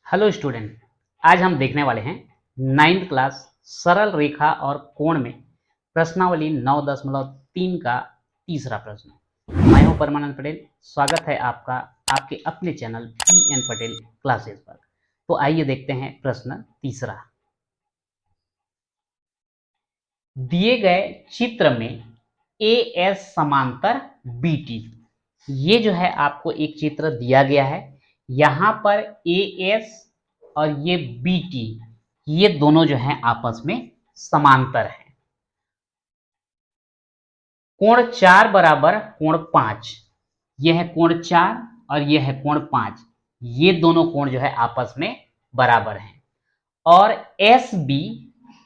Hello student, आज हम देखने वाले हैं 9th क्लास सरल रेखा और कोण में प्रश्नावली 9.3 का तीसरा प्रश्न। मैं हूं परमानंद पटेल। स्वागत है आपका आपके अपने चैनल PN पटेल क्लासेस पर। तो आइए देखते हैं प्रश्न तीसरा। दिए गए चित्र में AS समांतर BT, ये जो है आपको एक चित्र दिया गया है। यहां पर AS और ये BT, ये दोनों जो हैं आपस में समांतर हैं। कोण 4 बराबर कोण 5, यह है कोण 4 और यह है कोण 5। ये दोनों कोण जो है आपस में बराबर हैं। और SB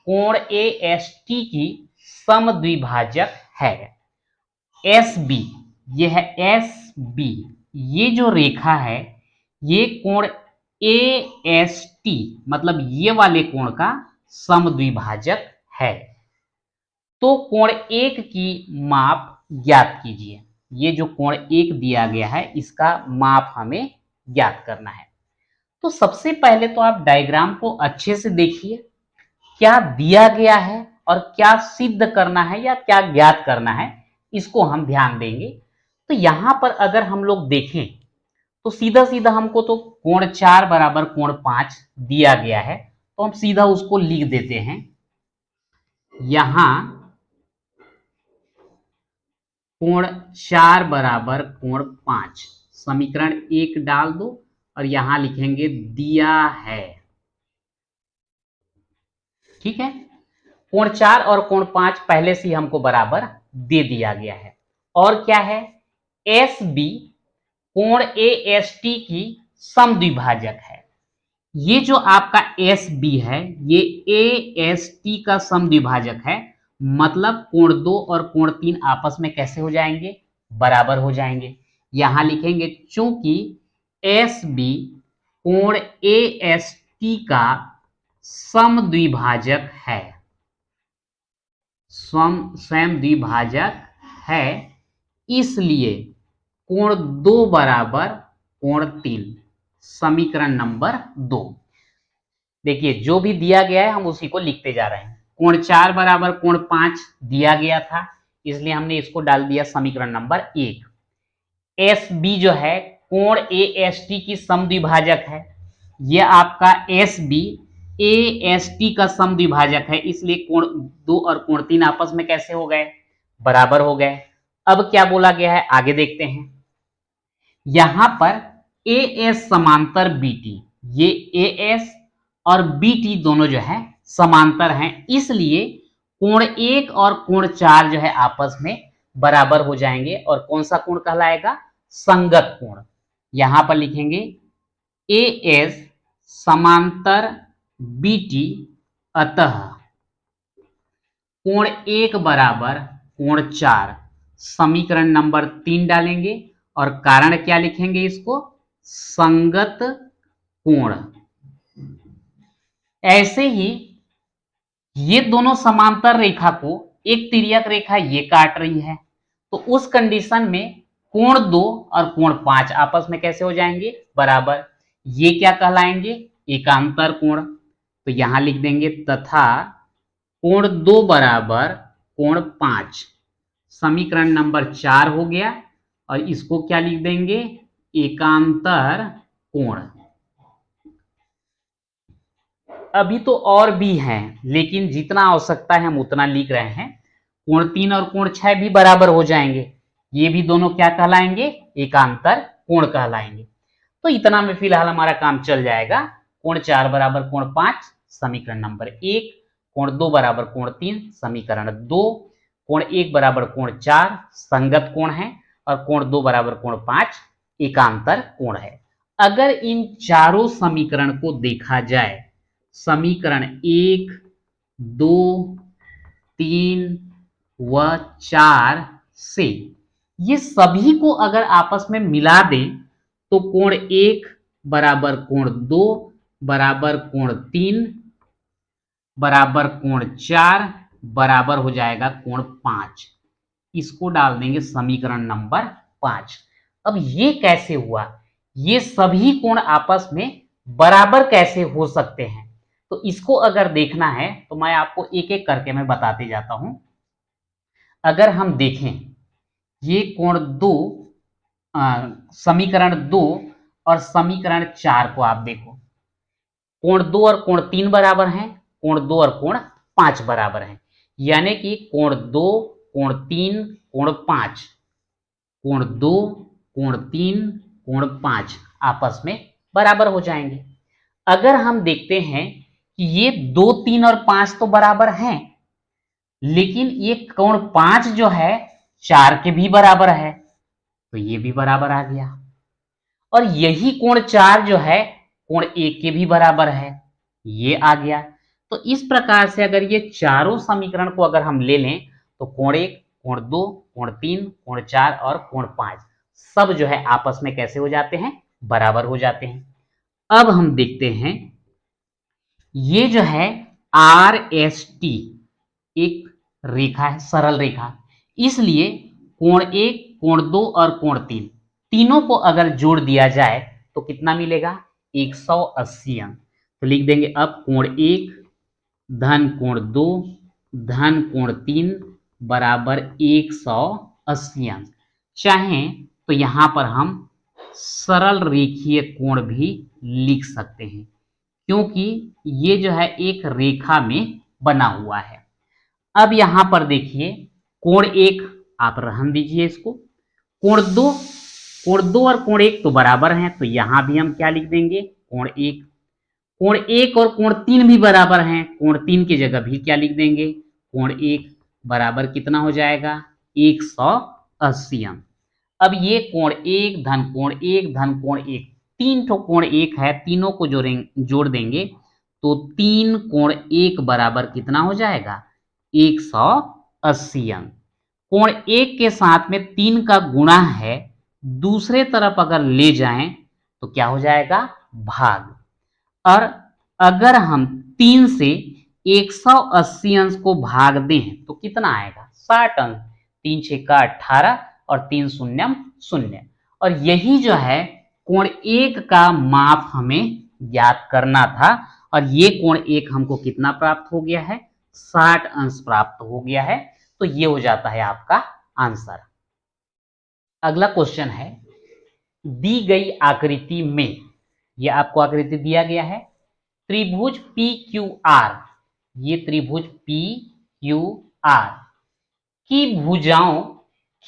कोण AST की समद्विभाजक है। SB, यह है SB, ये जो रेखा है ये कोण AST मतलब ये वाले कोण का समद्विभाजक है। तो कोण 1 की माप ज्ञात कीजिए। ये जो कोण 1 दिया गया है इसका माप हमें ज्ञात करना है। तो सबसे पहले तो आप डायग्राम को अच्छे से देखिए, क्या दिया गया है और क्या सिद्ध करना है या क्या ज्ञात करना है, इसको हम ध्यान देंगे। तो यहां पर अगर हम लोग देखें तो सीधा सीधा हमको तो कोण 4 बराबर कोण 5 दिया गया है, तो हम सीधा उसको लिख देते हैं। यहां कोण 4 बराबर कोण 5, समीकरण 1 डाल दो और यहां लिखेंगे दिया है। ठीक है, कोण 4 और कोण 5 पहले से ही हमको बराबर दे दिया गया है। और क्या है, SB कोण AST की समद्विभाजक है। ये जो आपका SB है ये AST का समद्विभाजक है, मतलब कोण 2 और कोण 3 आपस में कैसे हो जाएंगे, बराबर हो जाएंगे। यहां लिखेंगे चूंकि SB कोण AST का समद्विभाजक है, समद्विभाजक है, इसलिए कोण 2 बराबर कोण 3, समीकरण नंबर 2। देखिए जो भी दिया गया है हम उसी को लिखते जा रहे हैं। कोण 4 बराबर कोण 5 दिया गया था, इसलिए हमने इसको डाल दिया समीकरण नंबर 1। SB जो है कोण AST की समद्विभाजक है, यह आपका SB AST का समद्विभाजक है, इसलिए कोण 2 और कोण 3 आपस में कैसे हो गए, बराबर हो गए। अब क्या बोला गया है आगे देखते हैं। यहां पर AS समांतर BT, ये AS और BT दोनों जो है समांतर हैं, इसलिए कोण 1 और कोण 4 जो है आपस में बराबर हो जाएंगे। और कौन सा कोण कहलाएगा, संगत कोण। यहां पर लिखेंगे AS समांतर BT, अतः कोण 1 बराबर कोण 4, समीकरण नंबर 3 डालेंगे और कारण क्या लिखेंगे, इसको संगत कोण। ऐसे ही ये दोनों समांतर रेखा को एक तिर्यक रेखा ये काट रही है, तो उस कंडीशन में कोण 2 और कोण 5 आपस में कैसे हो जाएंगे, बराबर। ये क्या कहलाएंगे, एकांतर कोण। तो यहां लिख देंगे तथा कोण 2 बराबर कोण 5, समीकरण नंबर 4 हो गया। और इसको क्या लिख देंगे, एकांतर कोण। अभी तो और भी हैं, लेकिन जितना आवश्यकता है हम उतना लिख रहे हैं। कोण 3 और कोण 6 भी बराबर हो जाएंगे, ये भी दोनों क्या कहलाएंगे, एकांतर कोण कहलाएंगे। तो इतना में फिलहाल हमारा काम चल जाएगा। कोण 4 बराबर कोण 5, समीकरण नंबर 1, कोण 2 बराबर कोण 3, समीकरण 2, कोण 1 बराबर कोण 4 संगत कोण है, और कोण 2 बराबर कोण 5 एकांतर कोण है। अगर इन चारों समीकरण को देखा जाए, समीकरण 1, 2, 3 व 4 से ये सभी को अगर आपस में मिला दें तो कोण 1 बराबर कोण 2 बराबर कोण 3 बराबर कोण 4 बराबर हो जाएगा कोण 5। इसको डाल देंगे समीकरण नंबर 5। अब ये कैसे हुआ, ये सभी कोण आपस में बराबर कैसे हो सकते हैं, तो इसको अगर देखना है तो मैं आपको एक एक करके मैं बताते जाता हूं। अगर हम देखें ये कोण दो, समीकरण 2 और समीकरण 4 को आप देखो, कोण 2 और कोण 3 बराबर हैं, कोण 2 और कोण 5 बराबर हैं, यानी कि कोण 2 कोण 3 कोण 5, कोण 2 कोण 3 कोण 5 आपस में बराबर हो जाएंगे। अगर हम देखते हैं कि ये 2 3 और 5 तो बराबर हैं, लेकिन ये कोण 5 जो है 4 के भी बराबर है, तो ये भी बराबर आ गया। और यही कोण 4 जो है कोण 1 के भी बराबर है, ये आ गया। तो इस प्रकार से अगर ये चारों समीकरण को अगर हम ले लें तो कोण 1 कोण 2 कोण 3 कोण 4 और कोण 5 सब जो है आपस में कैसे हो जाते हैं, बराबर हो जाते हैं। अब हम देखते हैं ये जो है आर एस टी एक रेखा है, सरल रेखा, इसलिए कोण 1 कोण 2 और कोण 3 तीनों को अगर जोड़ दिया जाए तो कितना मिलेगा, 180 अंक। तो लिख देंगे अब कोण 1 धन कोण 2 धन कोण 3 बराबर 180 अंक। चाहें तो यहां पर हम सरल रेखीय कोण भी लिख सकते हैं, क्योंकि ये जो है एक रेखा में बना हुआ है। अब यहां पर देखिए कोण 1 आप रहन दीजिए इसको, कोण 2 और कोण 1 तो बराबर हैं, तो यहां भी हम क्या लिख देंगे, कोण 1। कोण 1 और कोण 3 भी बराबर हैं, कोण 3 की जगह भी क्या लिख देंगे, कोण 1 बराबर कितना हो जाएगा, 180 अंक। अब ये कोण 1 धन कोण 1 धन कोण 1 तीन ठो कोण 1 है, तीनों को जोड़ देंगे तो 3 कोण 1 बराबर कितना हो जाएगा, 180 अंक। कोण 1 के साथ में 3 का गुणा है, दूसरे तरफ अगर ले जाएं तो क्या हो जाएगा, भाग। और अगर हम 3 से 180 अंश को भाग दें तो कितना आएगा, 60 अंश। 3 6 का 18 और 3 शून्यम 0। और यही जो है कोण 1 का माप हमें ज्ञात करना था, और ये कोण 1 हमको कितना प्राप्त हो गया है, 60 अंश प्राप्त हो गया है। तो ये हो जाता है आपका आंसर। अगला क्वेश्चन है, दी गई आकृति में, ये आपको आकृति दिया गया है त्रिभुज पी क्यू आर, ये त्रिभुज पी क्यू आर की भुजाओं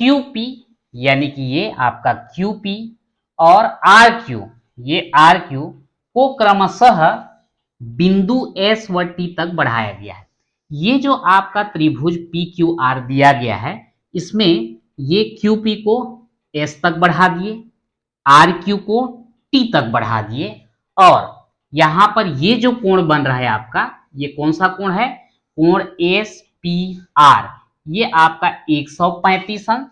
क्यू पी, यानी कि ये आपका क्यू पी और आर क्यू, ये आर क्यू को क्रमशः बिंदु एस व टी तक बढ़ाया गया है। ये जो आपका त्रिभुज पी क्यू आर दिया गया है, इसमें ये क्यू पी को एस तक बढ़ा दिए, आर क्यू को टी तक बढ़ा दिए, और यहां पर ये जो कोण बन रहा है आपका, ये कौन सा कोण है, कोण एस पी आर, ये आपका 135 अंश।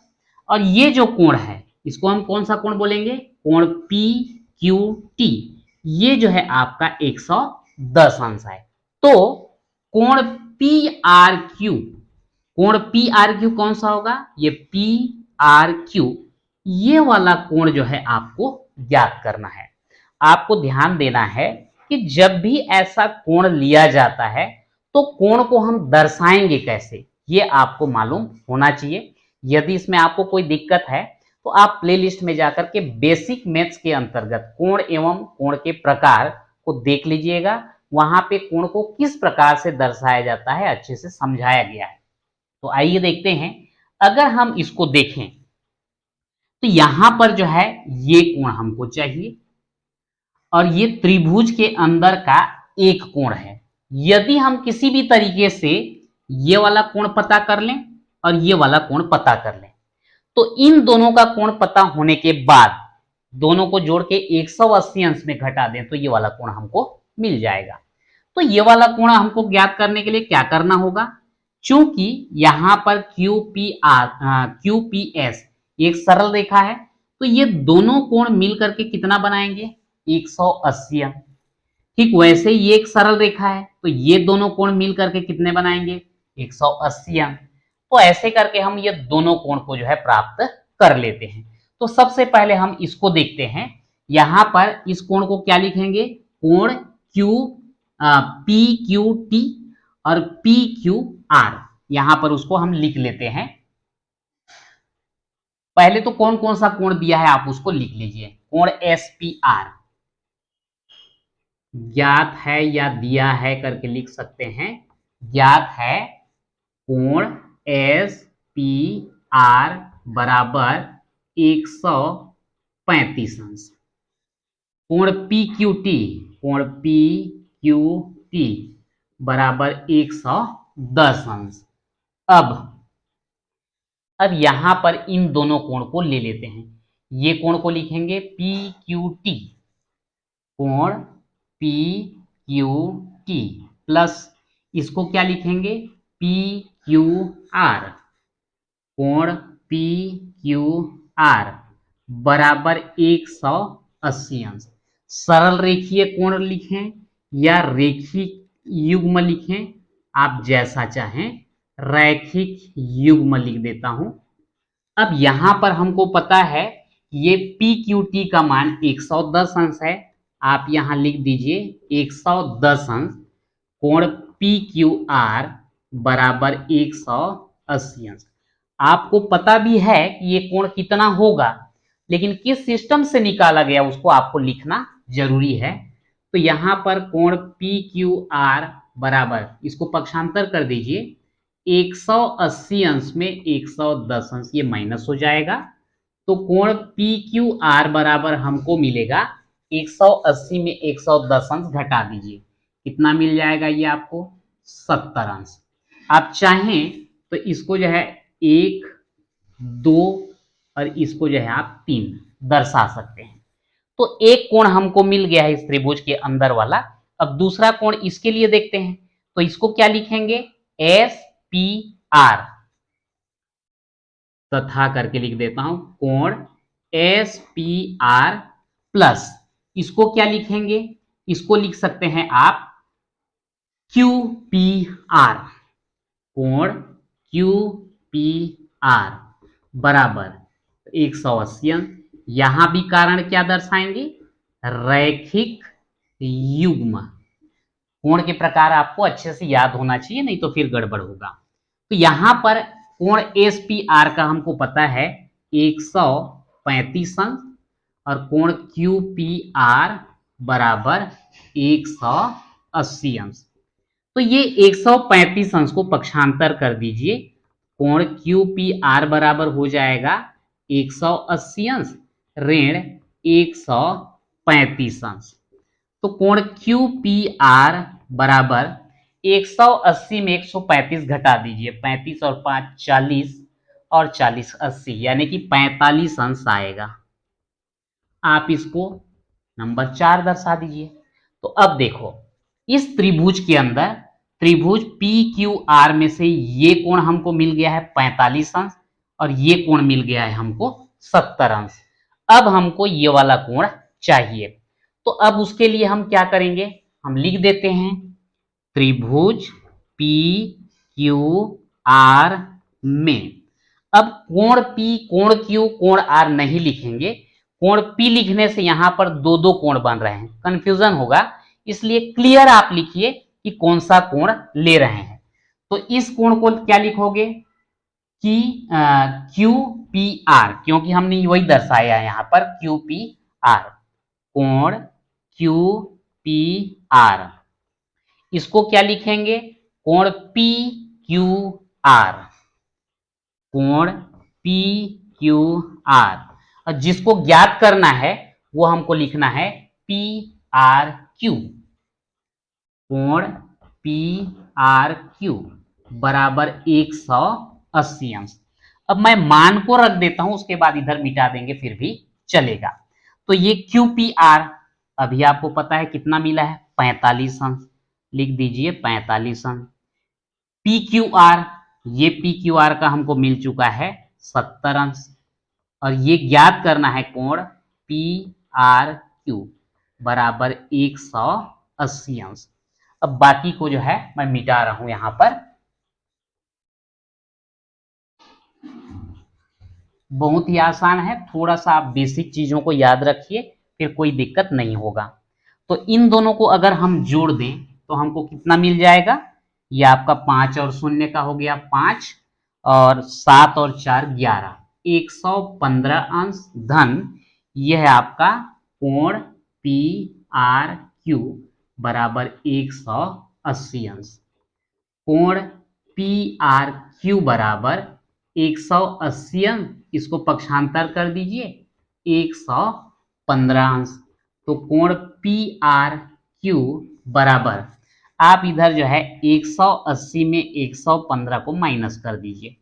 और ये जो कोण है इसको हम कौन सा कोण बोलेंगे, कोण पी क्यू टी, ये जो है आपका 110 अंश है। तो कोण पी आर क्यू, कोण पी आर क्यू कौन सा होगा, ये पी आर क्यू, ये वाला कोण जो है आपको ज्ञात करना है। आपको ध्यान देना है कि जब भी ऐसा कोण लिया जाता है तो कोण को हम दर्शाएंगे कैसे, ये आपको मालूम होना चाहिए। यदि इसमें आपको कोई दिक्कत है तो आप प्लेलिस्ट में जाकर के बेसिक मैथ्स के अंतर्गत कोण एवं कोण के प्रकार को देख लीजिएगा, वहां पे कोण को किस प्रकार से दर्शाया जाता है अच्छे से समझाया गया है। तो आइए देखते हैं, अगर हम इसको देखें तो यहां पर जो है ये कोण हमको चाहिए, और ये त्रिभुज के अंदर का एक कोण है। यदि हम किसी भी तरीके से ये वाला कोण पता कर लें और ये वाला कोण पता कर लें, तो इन दोनों का कोण पता होने के बाद दोनों को जोड़ के 180 अंश में घटा दें तो ये वाला कोण हमको मिल जाएगा। तो ये वाला कोण हमको ज्ञात करने के लिए क्या करना होगा, चूंकि यहां पर क्यू पी एस एक सरल रेखा है, तो ये दोनों कोण मिल करके कितना बनाएंगे, 180 अंश। ठीक वैसे ही ये एक सरल रेखा है, तो ये दोनों कोण मिल करके कितने बनाएंगे, 180 अंश। तो ऐसे करके हम ये दोनों कोण को जो है प्राप्त कर लेते हैं। तो सबसे पहले हम इसको देखते हैं, यहां पर इस कोण को क्या लिखेंगे, कोण क्यू पी क्यू टी और पी क्यू आर, यहां पर उसको हम लिख लेते हैं। पहले तो कौन कौन सा कोण दिया है आप उसको लिख लीजिए। कोण एस पी आर ज्ञात है या दिया है करके लिख सकते हैं। ज्ञात है कोण एस पी आर बराबर 135 अंश। कोण पी क्यू टी बराबर 110 अंश। अब यहां पर इन दोनों कोण को ले लेते हैं। ये कोण को लिखेंगे पी क्यू टी, कोण पी क्यू टी प्लस इसको क्या लिखेंगे पी क्यू आर, कोण पी क्यू आर बराबर 180 अंश। सरल रेखीय कोण लिखें या रेखिक युग्म लिखें, आप जैसा चाहें। रैखिक युग्म लिख देता हूं। अब यहां पर हमको पता है ये पी क्यू टी का मान 110 अंश है। आप यहां लिख दीजिए 110 अंश। कोण पी क्यू आर बराबर 180 अंश। आपको पता भी है कि ये कोण कितना होगा, लेकिन किस सिस्टम से निकाला गया उसको आपको लिखना जरूरी है। तो यहां पर कोण पी क्यू आर बराबर, इसको पक्षांतर कर दीजिए, 180 अंश में 110 अंश ये माइनस हो जाएगा। तो कोण पी क्यू आर बराबर हमको मिलेगा 180 में 110 अंश घटा दीजिए, कितना मिल जाएगा ये आपको 70 अंश। आप चाहें तो इसको जो है 1 2 और इसको जो है आप 3 दर्शा सकते हैं। तो एक कोण हमको मिल गया है इस त्रिभुज के अंदर वाला। अब दूसरा कोण इसके लिए देखते हैं, तो इसको क्या लिखेंगे एस पी आर, तथा करके लिख देता हूं कोण एस पी आर प्लस इसको क्या लिखेंगे, इसको लिख सकते हैं आप क्यू पी आर, कोण क्यू पी आर बराबर 180 अंश। यहां भी कारण क्या दर्शाएंगे रैखिक युग्म। कोण के प्रकार आपको अच्छे से याद होना चाहिए, नहीं तो फिर गड़बड़ होगा। तो यहां पर कोण एस पी आर का हमको पता है 135 अंश और कोण क्यू पी आर बराबर 180 अंश। तो ये 135 अंश को पक्षांतर कर दीजिए। कोण क्यू पी आर बराबर हो जाएगा 180 अंश ऋण 135 अंश। तो कोण क्यू पी आर बराबर 180 में 135 घटा दीजिए, 35 और 5 40 और 40 80, यानी कि 45 अंश आएगा। आप इसको नंबर 4 दर्शा दीजिए। तो अब देखो इस त्रिभुज के अंदर त्रिभुज पी क्यू आर में से ये कोण हमको मिल गया है 45 अंश और ये कोण मिल गया है हमको 70 अंश। अब हमको ये वाला कोण चाहिए, तो अब उसके लिए हम क्या करेंगे, हम लिख देते हैं त्रिभुज पी क्यू आर में। अब कोण पी कोण क्यू कोण आर नहीं लिखेंगे, कोण पी लिखने से यहां पर दो दो कोण बन रहे हैं, कंफ्यूजन होगा, इसलिए क्लियर आप लिखिए कि कौन सा कोण ले रहे हैं। तो इस कोण को क्या लिखोगे कि क्यू पी आर, क्योंकि हमने वही दर्शाया है यहां पर क्यू पी आर, कोण क्यू पी आर। इसको क्या लिखेंगे कोण पी क्यू आर, कोण पी क्यू आर। और जिसको ज्ञात करना है वो हमको लिखना है पी आर क्यू, कोण पी आर क्यू बराबर 180 अंश। अब मैं मान को रख देता हूं, उसके बाद इधर मिटा देंगे फिर भी चलेगा। तो ये क्यू पी आर अभी आपको पता है कितना मिला है 45 अंश, लिख दीजिए 45 अंश। पी क्यू आर, ये पी क्यू आर का हमको मिल चुका है 70 अंश और ये ज्ञात करना है कोण पी आर क्यू बराबर 180 अंश। अब बाकी को जो है मैं मिटा रहा हूं यहां पर। बहुत ही आसान है, थोड़ा सा आप बेसिक चीजों को याद रखिए, फिर कोई दिक्कत नहीं होगा। तो इन दोनों को अगर हम जोड़ दें तो हमको कितना मिल जाएगा? ये आपका 5 और 0 का हो गया 5 और 7 और 4 11, 115 अंश धन यह है आपका कोण पी आर क्यू बराबर 180 अंश। कोण पी आर क्यू बराबर 180 अंश, इसको पक्षांतर कर दीजिए 115 अंश। तो कोण पी आर क्यू बराबर, आप इधर जो है 180 में 115 को माइनस कर दीजिए,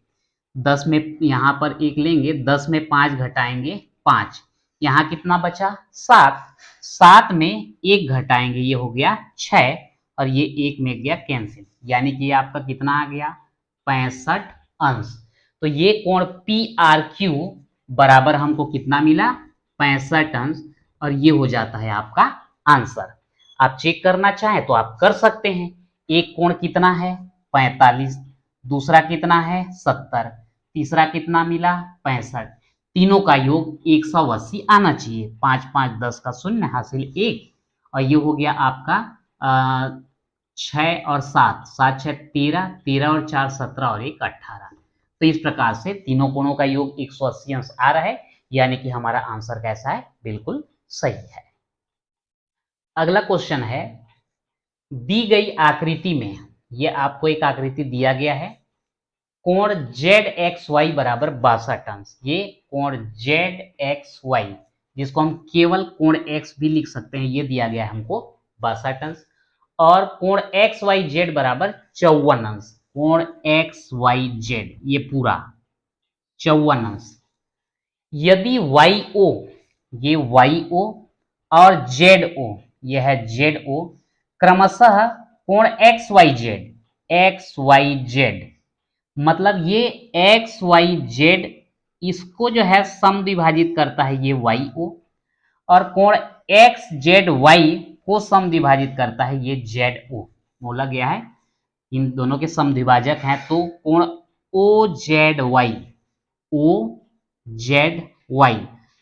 10 में यहाँ पर 1 लेंगे, 10 में 5 घटाएंगे 5, यहाँ कितना बचा 7, 7 में 1 घटाएंगे ये हो गया 6 और ये 1 में गया कैंसिल, यानी कि ये आपका कितना आ गया 65 अंश। तो ये कोण पी आर क्यू बराबर हमको कितना मिला 65 अंश और ये हो जाता है आपका आंसर। आप चेक करना चाहें तो आप कर सकते हैं। एक कोण कितना है 45, दूसरा कितना है 70, तीसरा कितना मिला 65, तीनों का योग 180 आना चाहिए। 5 5 10 का शून्य हासिल 1 और ये हो गया आपका 6 और 7, 7 6 13, 13 और 4 17 और 1 18। तो इस प्रकार से तीनों कोणों का योग 180 अंश आ रहा है, यानी कि हमारा आंसर कैसा है, बिल्कुल सही है। अगला क्वेश्चन है, दी गई आकृति में, ये आपको एक आकृति दिया गया है, कोण ZXY बराबर 62 अंश। ये कोण ZXY, जिसको हम केवल कोण X भी लिख सकते हैं, ये दिया गया है हमको 62 अंश। और कोण XYZ बराबर 54 अंश। कोण XYZ ये पूरा 54 अंश। यदि YO, ये YO और ZO, यह है ZO, क्रमशः कोण XYZ मतलब ये XYZ इसको जो है समद्विभाजित करता है ये YO, और कोण XZY को समद्विभाजित करता है ये ZO। बोला गया है इन दोनों के समद्विभाजक हैं, तो कोण OZY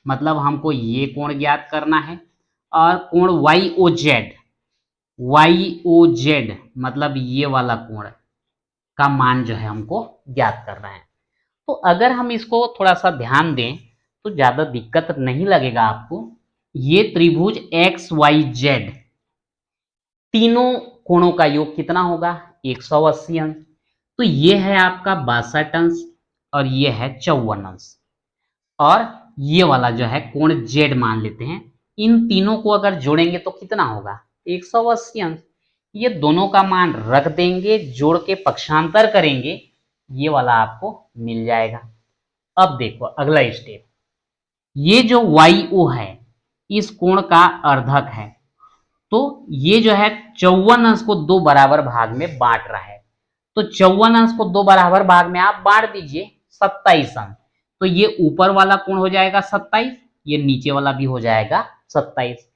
मतलब हमको ये कोण ज्ञात करना है, और कोण YOZ मतलब ये वाला कोण का मान जो है हमको ज्ञात करना है। तो अगर हम इसको थोड़ा सा ध्यान दें तो ज्यादा दिक्कत नहीं लगेगा आपको। ये त्रिभुज XYZ तीनों कोणों का योग कितना होगा 180 अंश। तो ये है आपका 62 अंश और ये है 54 अंश, और ये वाला जो है कोण Z मान लेते हैं। इन तीनों को अगर जोड़ेंगे तो कितना होगा 180 अंश। ये दोनों का मान रख देंगे, जोड़ के पक्षांतर करेंगे, ये वाला आपको मिल जाएगा। अब देखो अगला स्टेप, ये जो YO है इस कोण का अर्धक है, तो ये जो है 54 अंश को 2 बराबर भाग में बांट रहा है। तो 54 अंश को 2 बराबर भाग में आप बांट दीजिए 27 अंश, तो ये ऊपर वाला कोण हो जाएगा 27, ये नीचे वाला भी हो जाएगा 27।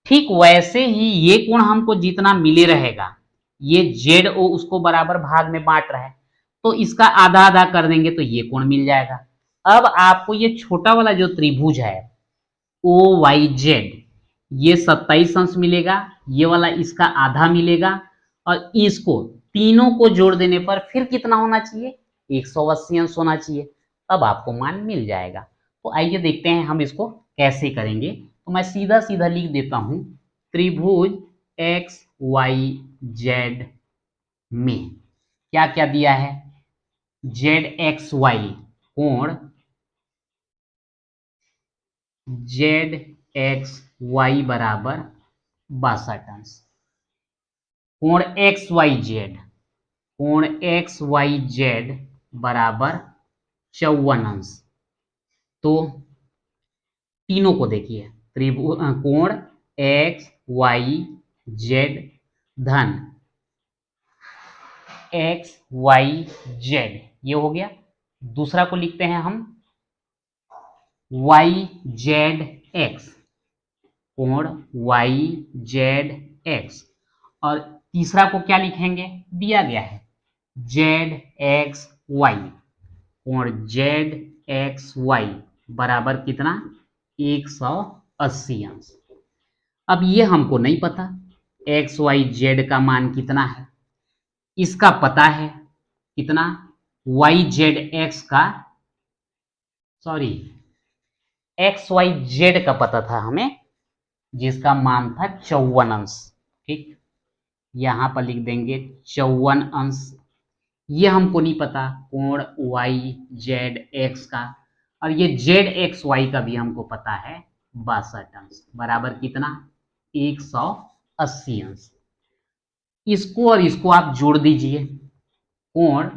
ठीक वैसे ही ये कोण हमको जितना मिले रहेगा, ये ZO उसको बराबर भाग में बांट रहा है, तो इसका आधा आधा कर देंगे तो ये कोण मिल जाएगा। अब आपको ये छोटा वाला जो त्रिभुज है OYZ, ये 27 अंश मिलेगा, ये वाला इसका आधा मिलेगा, और इसको तीनों को जोड़ देने पर फिर कितना होना चाहिए 180 अंश होना चाहिए। अब आपको मान मिल जाएगा। तो आइए देखते हैं हम इसको कैसे करेंगे। तो मैं सीधा सीधा लिख देता हूं, त्रिभुज XYZ में क्या क्या दिया है, ZXY कोण ZXY बराबर 62 अंश, कोण XYZ बराबर 54 अंश। तो तीनों को देखिए, त्रिभुज कोण XYZ धन XYZ ये हो गया। दूसरा को लिखते हैं हम YZX, कोण YZX, और तीसरा को क्या लिखेंगे, दिया गया है ZXY, कोण ZXY बराबर कितना 180 अंश। अब ये हमको नहीं पता एक्स वाई जेड का मान कितना है, इसका पता है कितना, वाई जेड एक्स का, सॉरी एक्स वाई जेड का पता था हमें, जिसका मान था 54 अंश। ठीक, यहां पर लिख देंगे 54 अंश। ये हमको नहीं पता कोण वाई जेड एक्स का, और ये जेड एक्स वाई का भी हमको पता है 62 अंश, बराबर कितना 180 अंश। इसको और इसको आप जोड़ दीजिए, कोण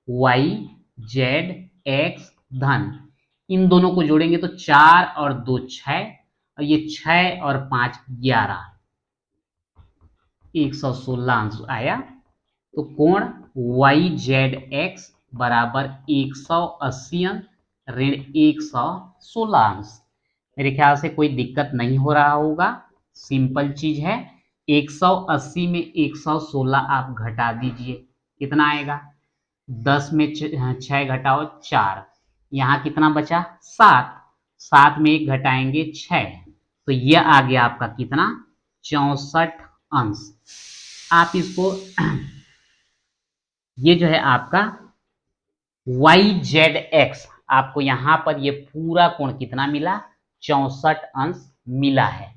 वाई जेड एक्स धन, इन दोनों को जोड़ेंगे तो 4 और 2 6, और ये 6 और 5 11, 116 अंश आया। तो कोण वाई जेड एक्स बराबर 180 अंश ऋण 116 अंश। मेरे ख्याल से कोई दिक्कत नहीं हो रहा होगा, सिंपल चीज है। 180 में 116 आप घटा दीजिए, कितना आएगा, 10 में 6 घटाओ 4, यहाँ कितना बचा 7, 7 में 1 घटाएंगे 6, तो यह आ गया आपका कितना 64 अंश। आप इसको ये जो है आपका वाई जेड एक्स, आपको यहां पर ये पूरा कोण कितना मिला 64 अंश मिला है।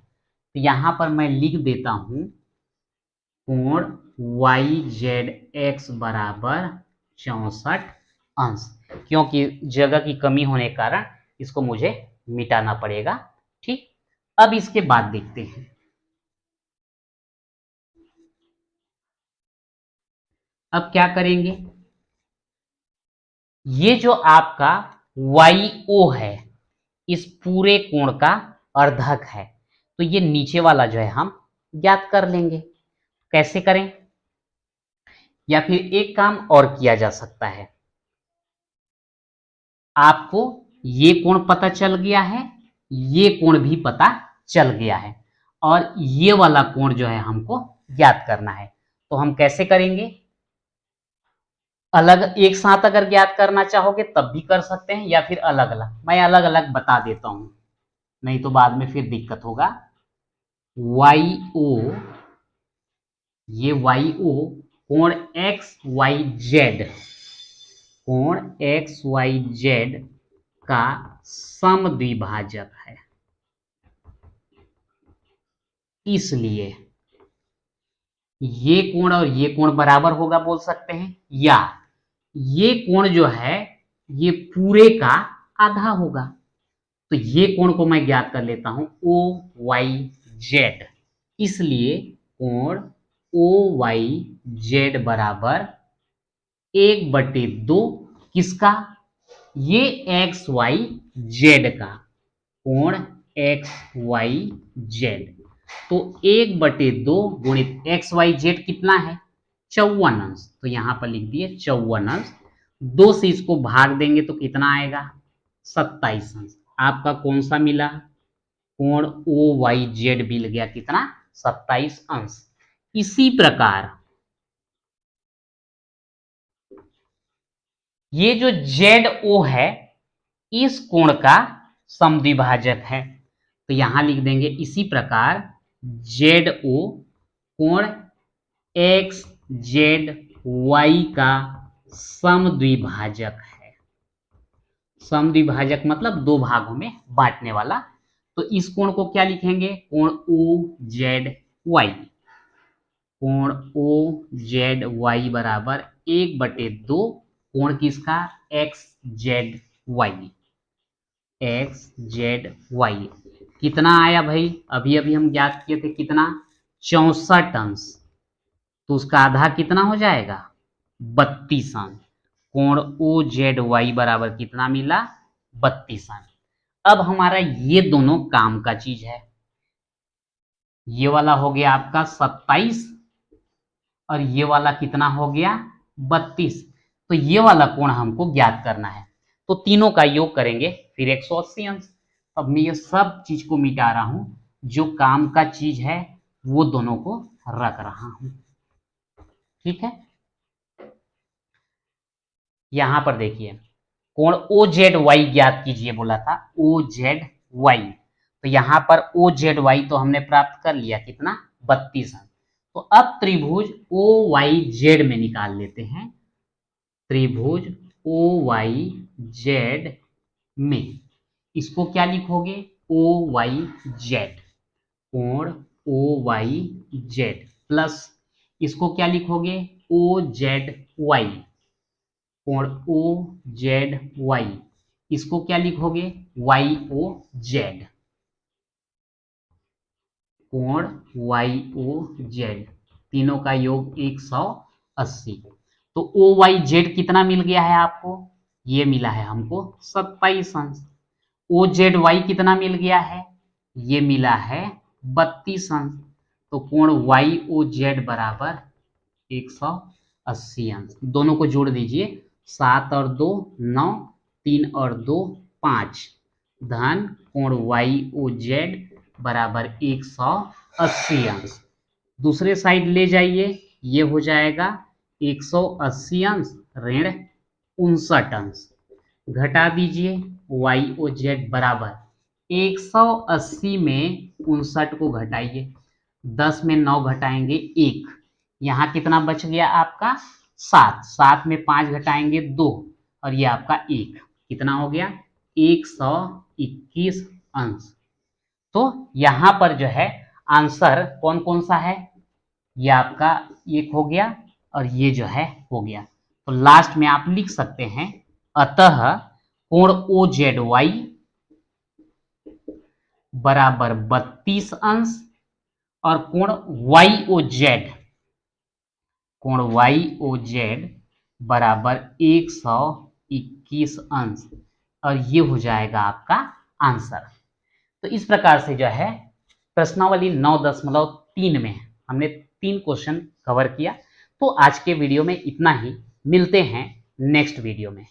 तो यहां पर मैं लिख देता हूं कोण वाई जेड एक्स बराबर 64 अंश, क्योंकि जगह की कमी होने के कारण इसको मुझे मिटाना पड़ेगा। ठीक, अब इसके बाद देखते हैं, अब क्या करेंगे, ये जो आपका वाई ओ है इस पूरे कोण का अर्धक है, तो ये नीचे वाला जो है हम ज्ञात कर लेंगे। कैसे करें, या फिर एक काम और किया जा सकता है, आपको ये कोण पता चल गया है, ये कोण भी पता चल गया है, और ये वाला कोण जो है हमको ज्ञात करना है। तो हम कैसे करेंगे, अलग एक साथ अगर ज्ञात करना चाहोगे तब भी कर सकते हैं, या फिर अलग अलग, मैं अलग अलग बता देता हूं, नहीं तो बाद में फिर दिक्कत होगा। वाई ओ, ये वाई ओ कोण एक्स वाई जेड, कोण एक्स वाई जेड का समद्विभाजक है, इसलिए ये कोण और ये कोण बराबर होगा बोल सकते हैं, या ये कोण जो है ये पूरे का आधा होगा। तो ये कोण को मैं ज्ञात कर लेता हूं ओ वाई जेड, इसलिए कोण ओ वाई जेड बराबर 1/2 किसका, ये एक्स वाई जेड का, कोण एक्स वाई जेड, तो 1/2 गुणित एक्स वाई जेड कितना है 54 अंश, तो यहां पर लिख दिए 54 अंश, 2 से इसको भाग देंगे तो कितना आएगा 27 अंश। आपका कौन सा मिला, कोण ओ वाई जेड मिल गया कितना 27 अंश। इसी प्रकार ये जो जेड ओ है इस कोण का समद्विभाजक है, तो यहां लिख देंगे इसी प्रकार जेड ओ कोण एक्स जेड वाई का समद्विभाजक है। समद्विभाजक मतलब दो भागों में बांटने वाला, तो इस कोण को क्या लिखेंगे, कोण ओ जेड वाई, कोण ओ जेड वाई बराबर 1/2 कोण किसका X Z Y, X Z Y कितना आया भाई, अभी अभी हम ज्ञात किए थे कितना 64 अंश, तो उसका आधा कितना हो जाएगा 32 अंश। कोण ओ जेड वाई बराबर कितना मिला 32 अंश। अब हमारा ये दोनों काम का चीज है, ये वाला हो गया आपका 27 और ये वाला कितना हो गया 32, तो ये वाला कोण हमको ज्ञात करना है, तो तीनों का योग करेंगे फिर 180 अंश। अब मैं ये सब चीज को मिटा रहा हूं, जो काम का चीज है वो दोनों को रख रहा हूं। ठीक है, यहां पर देखिए कोण ओ जेड वाई ज्ञात कीजिए बोला था, ओ जेड वाई, तो यहाँ पर ओ जेड वाई तो हमने प्राप्त कर लिया, कितना, 32 अंश। तो अब त्रिभुज ओ वाई जेड में निकाल लेते हैं। त्रिभुज ओ वाई जेड में इसको क्या लिखोगे, ओ वाई जेड, कोण ओ वाई जेड प्लस इसको क्या लिखोगे, ओ जेड वाई, कोण ओ जेड वाई, इसको क्या लिखोगे, वाई ओ जेड, कोण वाई ओ जेड, तीनों का योग 180। तो ओ वाई जेड कितना मिल गया है आपको, ये मिला है हमको 27 अंश। ओ जेड वाई कितना मिल गया है, ये मिला है 32 अंश। तो कोण वाई ओ जेड बराबर 180 अंश। दोनों को जोड़ दीजिए, 7 और 2 9, 3 और 2 5, धन कोण वाई ओ जेड बराबर 180 अंश। दूसरे साइड ले जाइए, ये हो जाएगा 180 अंश ऋण 59 अंश। घटा दीजिए, वाई ओ जेड बराबर 180 में 59 को घटाइए, 10 में 9 घटाएंगे 1, यहाँ कितना बच गया आपका 7, 7 में 5 घटाएंगे 2, और ये आपका 1, कितना हो गया 121 अंश। तो यहाँ पर जो है आंसर कौन कौन सा है, ये आपका एक हो गया और ये जो है हो गया। तो लास्ट में आप लिख सकते हैं, अतः कोण ओ जेड वाई बराबर 32 अंश और कोण वाई ओ जेड, कोण वाई ओ जेड बराबर 121 अंश, और ये हो जाएगा आपका आंसर। तो इस प्रकार से जो है प्रश्नावली 9.3 में हमने 3 क्वेश्चन कवर किया। तो आज के वीडियो में इतना ही, मिलते हैं नेक्स्ट वीडियो में।